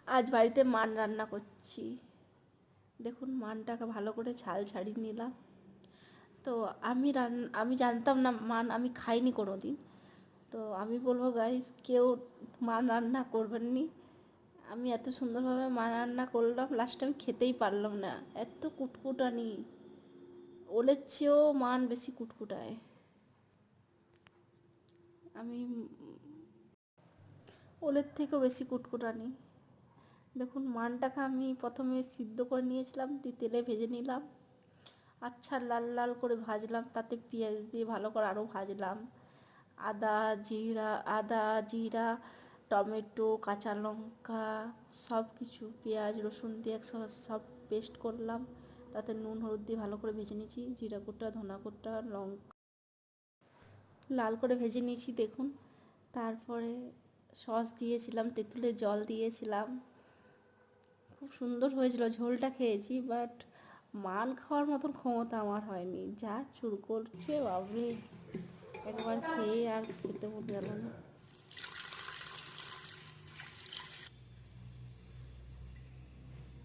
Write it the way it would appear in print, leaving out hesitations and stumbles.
আজ বাড়িতে মান রান্না করছি। দেখুন মানটাকে ভালো করে ছাল ছাড়িয়ে নিলাম। তো আমি জানতাম না মান, আমি খাইনি কোনো দিন। তো আমি বলবো গাইস, কেউ মান রান্না করবেন নি। আমি এত সুন্দরভাবে মান রান্না করলাম, লাস্টে আমি খেতেই পারলাম না, এত কুটকুটানি। ওলের চেয়েও মান বেশি কুটকুটায়। আমি ওলের থেকেও বেশি কুটকুটানি। দেখুন মানটাকে আমি প্রথমে সিদ্ধ করে নিয়েছিলাম, দিয়ে তেলে ভেজে নিলাম। আচ্ছা লাল লাল করে ভাজলাম, তাতে পেঁয়াজ দিয়ে ভালো করে আরও ভাজলাম। আদা আদা জিরা টমেটো কাঁচা লঙ্কা সব কিছু, পেঁয়াজ রসুন দিয়ে একসাথে সব পেস্ট করলাম। তাতে নুন হলুদ দিয়ে ভালো করে ভেজে নিয়েছি, জিরা গুঁটা ধনা গুঁটা লঙ্কা লাল করে ভেজে নিয়েছি দেখুন। তারপরে সস দিয়েছিলাম, তেঁতুলের জল দিয়েছিলাম। খুব সুন্দর হয়েছিল, ঝোলটা খেয়েছি, বাট মান খাওয়ার মতন ক্ষমতা আমার হয়নি। যা চুর করছে বাবরে, একবার খেয়ে আর খেতে মন গেল না।